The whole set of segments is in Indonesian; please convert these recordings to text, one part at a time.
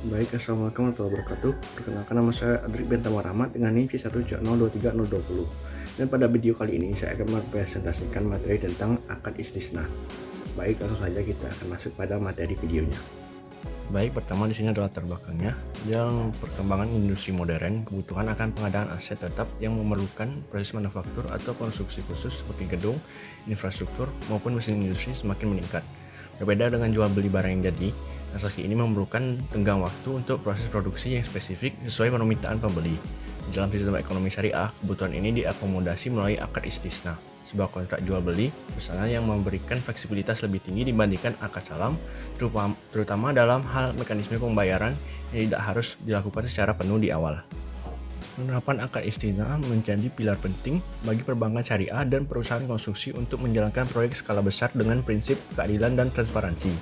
Baik, Assalamualaikum warahmatullahi wabarakatuh. Perkenalkan, nama saya Adrik Bentama Rahmat dengan NIM C1C023020. Dan pada video kali ini saya akan mempresentasikan materi tentang akad istisna. Baik, langsung saja kita akan masuk pada materi videonya. Baik, pertama di sini adalah latar belakangnya. Dalam perkembangan industri modern, kebutuhan akan pengadaan aset tetap yang memerlukan proses manufaktur atau konstruksi khusus seperti gedung, infrastruktur, maupun mesin industri semakin meningkat. Berbeda dengan jual beli barang yang jadi, transaksi ini memerlukan tenggang waktu untuk proses produksi yang spesifik sesuai permintaan pembeli. Dalam sistem ekonomi syariah, kebutuhan ini diakomodasi melalui akad istisna, sebuah kontrak jual beli pesanan yang memberikan fleksibilitas lebih tinggi dibandingkan akad salam, terutama dalam hal mekanisme pembayaran yang tidak harus dilakukan secara penuh di awal. Penerapan akad istisna menjadi pilar penting bagi perbankan syariah dan perusahaan konstruksi untuk menjalankan proyek skala besar dengan prinsip keadilan dan transparansi.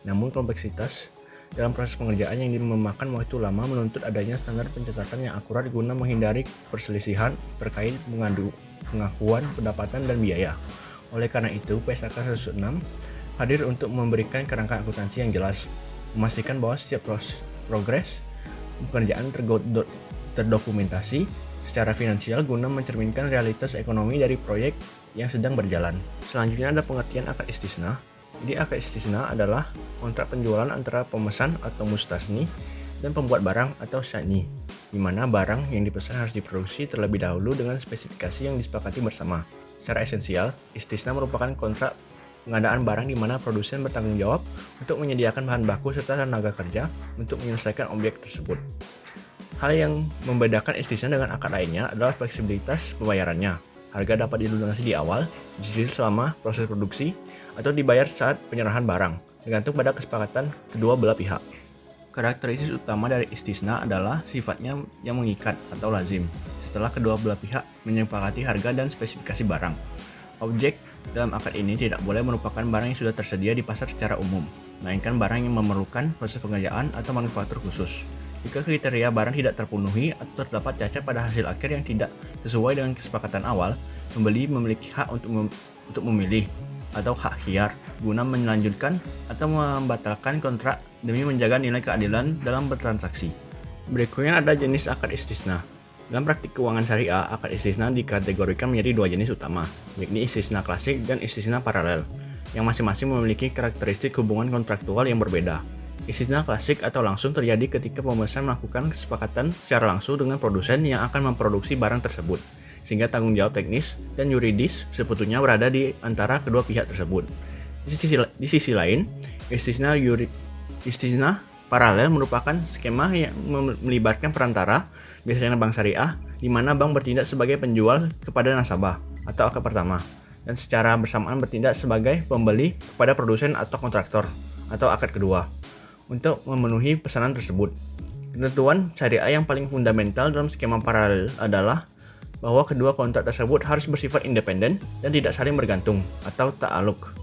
Namun kompleksitas dalam proses pengerjaan yang memakan waktu lama menuntut adanya standar pencatatan yang akurat guna menghindari perselisihan terkait pengakuan pendapatan dan biaya. Oleh karena itu, PSAK 106 hadir untuk memberikan kerangka akuntansi yang jelas, memastikan bahwa setiap progres pekerjaan terdokumentasi secara finansial guna mencerminkan realitas ekonomi dari proyek yang sedang berjalan. Selanjutnya ada pengertian akad istisna. Jadi akad istisna adalah kontrak penjualan antara pemesan atau mustasni dan pembuat barang atau sani, di mana barang yang dipesan harus diproduksi terlebih dahulu dengan spesifikasi yang disepakati bersama. Secara esensial, istisna merupakan kontrak pengadaan barang di mana produsen bertanggung jawab untuk menyediakan bahan baku serta tenaga kerja untuk menyelesaikan objek tersebut. Hal yang membedakan istisna dengan akad lainnya adalah fleksibilitas pembayarannya. Harga dapat dilunasi di awal, dicicil selama proses produksi, atau dibayar saat penyerahan barang, tergantung pada kesepakatan kedua belah pihak. Karakteristik utama dari istisna adalah sifatnya yang mengikat atau lazim, setelah kedua belah pihak menyepakati harga dan spesifikasi barang. Objek dalam akad ini tidak boleh merupakan barang yang sudah tersedia di pasar secara umum, melainkan barang yang memerlukan proses pengerjaan atau manufaktur khusus. Jika kriteria barang tidak terpenuhi atau terdapat cacat pada hasil akhir yang tidak sesuai dengan kesepakatan awal, pembeli memiliki hak untuk memilih atau hak khiyar guna melanjutkan atau membatalkan kontrak demi menjaga nilai keadilan dalam bertransaksi. Berikutnya ada jenis akad istisna. Dalam praktik keuangan syariah, akad istisna dikategorikan menjadi dua jenis utama, yakni istisna klasik dan istisna paralel, yang masing-masing memiliki karakteristik hubungan kontraktual yang berbeda. Istisna klasik atau langsung terjadi ketika pemesan melakukan kesepakatan secara langsung dengan produsen yang akan memproduksi barang tersebut, sehingga tanggung jawab teknis dan yuridis sebetulnya berada di antara kedua pihak tersebut. Di sisi lain, istisna paralel merupakan skema yang melibatkan perantara, biasanya bank syariah, di mana bank bertindak sebagai penjual kepada nasabah atau akad pertama, dan secara bersamaan bertindak sebagai pembeli kepada produsen atau kontraktor atau akad kedua untuk memenuhi pesanan tersebut. Ketentuan syariah yang paling fundamental dalam skema paralel adalah bahwa kedua kontrak tersebut harus bersifat independen dan tidak saling bergantung atau ta'aluk,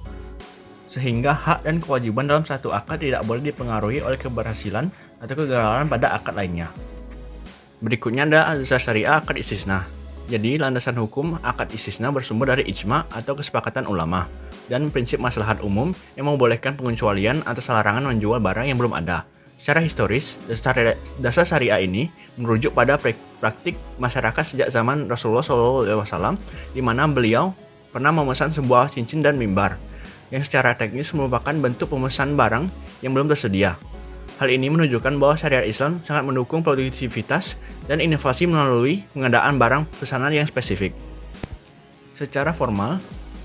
sehingga hak dan kewajiban dalam satu akad tidak boleh dipengaruhi oleh keberhasilan atau kegagalan pada akad lainnya. Berikutnya ada asas syariah akad istisna. Jadi landasan hukum akad istisna bersumber dari ijma atau kesepakatan ulama dan prinsip maslahat umum yang membolehkan pengecualian atas larangan menjual barang yang belum ada. Secara historis, dasar syariah ini merujuk pada praktik masyarakat sejak zaman Rasulullah SAW, di mana beliau pernah memesan sebuah cincin dan mimbar, yang secara teknis merupakan bentuk pemesan barang yang belum tersedia. Hal ini menunjukkan bahwa syariat Islam sangat mendukung produktivitas dan inovasi melalui pengadaan barang pesanan yang spesifik. Secara formal,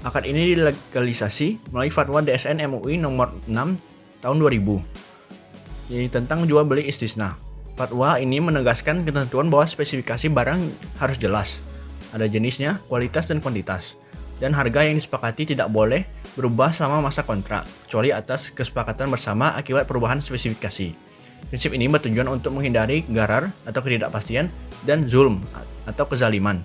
akad ini dilegalisasi melalui Fatwa DSN MUI nomor 6 tahun 2000, yaitu tentang jual beli istisna. Fatwa ini menegaskan ketentuan bahwa spesifikasi barang harus jelas, ada jenisnya, kualitas dan kuantitas, dan harga yang disepakati tidak boleh berubah selama masa kontrak, kecuali atas kesepakatan bersama akibat perubahan spesifikasi. Prinsip ini bertujuan untuk menghindari gharar atau ketidakpastian dan zulm atau kezaliman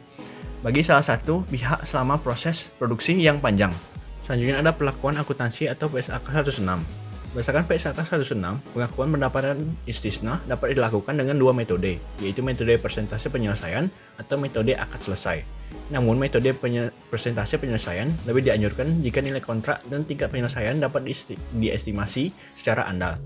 bagi salah satu pihak selama proses produksi yang panjang. Selanjutnya ada pelakuan akuntansi atau PSAK 106. Berdasarkan PSAK 106, pengakuan pendapatan istisna dapat dilakukan dengan dua metode, yaitu metode persentase penyelesaian atau metode akad selesai. Namun metode persentase penyelesaian lebih dianjurkan jika nilai kontrak dan tingkat penyelesaian dapat diestimasi secara andal.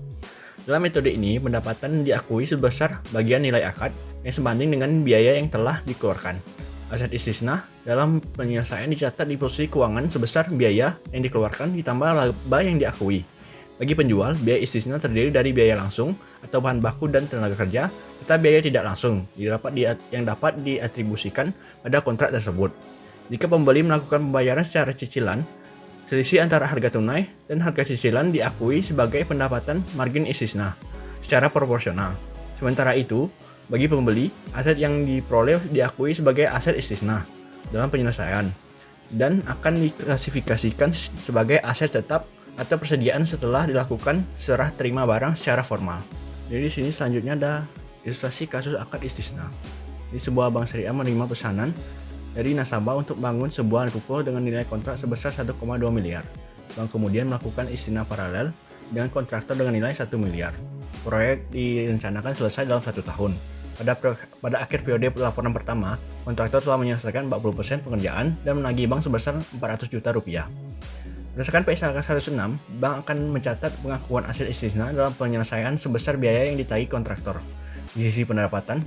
Dalam metode ini, pendapatan diakui sebesar bagian nilai akad yang sebanding dengan biaya yang telah dikeluarkan. Aset istisna dalam penyelesaian dicatat di posisi keuangan sebesar biaya yang dikeluarkan ditambah laba yang diakui. Bagi penjual, biaya istisna terdiri dari biaya langsung atau bahan baku dan tenaga kerja, serta biaya tidak langsung yang dapat diatribusikan pada kontrak tersebut. Jika pembeli melakukan pembayaran secara cicilan, selisih antara harga tunai dan harga cicilan diakui sebagai pendapatan margin istisna secara proporsional. Sementara itu, bagi pembeli, aset yang diperoleh diakui sebagai aset istisna dalam penyelesaian dan akan diklasifikasikan sebagai aset tetap atau persediaan setelah dilakukan serah terima barang secara formal. Jadi di sini selanjutnya ada ilustrasi kasus akad istisna. Di sebuah bank syariah menerima pesanan dari nasabah untuk bangun sebuah ruko dengan nilai kontrak sebesar 1,2 miliar. Bank kemudian melakukan istisna paralel dengan kontraktor dengan nilai 1 miliar. Proyek direncanakan selesai dalam 1 tahun. Pada akhir periode laporan pertama, kontraktor telah menyelesaikan 40% pekerjaan dan menagih bank sebesar 400 juta rupiah. Berdasarkan PSAK 106, bank akan mencatat pengakuan aset istisna dalam penyelesaian sebesar biaya yang ditagih kontraktor. Di sisi pendapatan,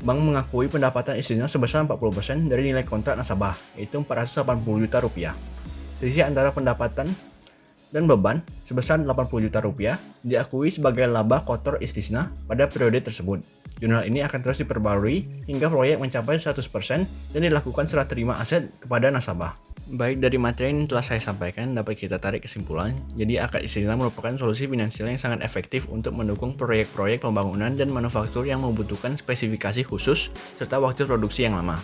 bank mengakui pendapatan istisna sebesar 40% dari nilai kontrak nasabah, yaitu 480 juta rupiah. Selisih antara pendapatan dan beban sebesar 80 juta rupiah diakui sebagai laba kotor istisna pada periode tersebut. Jurnal ini akan terus diperbarui hingga proyek mencapai 100% dan dilakukan serah terima aset kepada nasabah. Baik, dari materi yang telah saya sampaikan dapat kita tarik kesimpulan, jadi akad istisna merupakan solusi finansial yang sangat efektif untuk mendukung proyek-proyek pembangunan dan manufaktur yang membutuhkan spesifikasi khusus serta waktu produksi yang lama.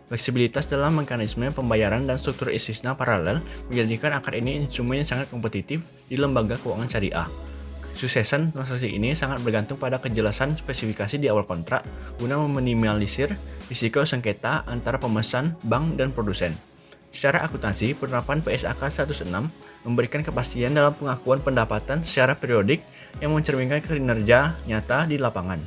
Fleksibilitas dalam mekanisme pembayaran dan struktur istisna paralel menjadikan akad ini instrumen yang sangat kompetitif di lembaga keuangan syariah. Kesuksesan transaksi ini sangat bergantung pada kejelasan spesifikasi di awal kontrak guna meminimalisir risiko sengketa antara pemesan, bank, dan produsen. Secara akuntansi, penerapan PSAK 106 memberikan kepastian dalam pengakuan pendapatan secara periodik yang mencerminkan kinerja nyata di lapangan.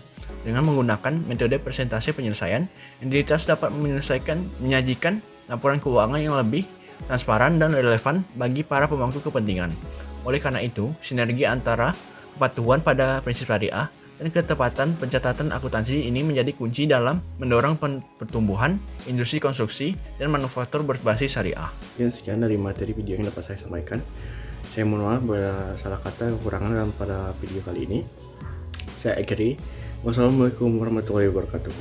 Dengan menggunakan metode presentasi penyelesaian, entitas dapat menyajikan laporan keuangan yang lebih transparan dan relevan bagi para pemangku kepentingan. Oleh karena itu, sinergi antara kepatuhan pada prinsip syariah dan ketepatan pencatatan akuntansi ini menjadi kunci dalam mendorong pertumbuhan industri konstruksi dan manufaktur berbasis syariah. Sekian dari materi video yang dapat saya sampaikan. Saya mohon maaf bila salah kata kekurangan dalam pada video kali ini. Saya akhiri. Wassalamualaikum warahmatullahi wabarakatuh.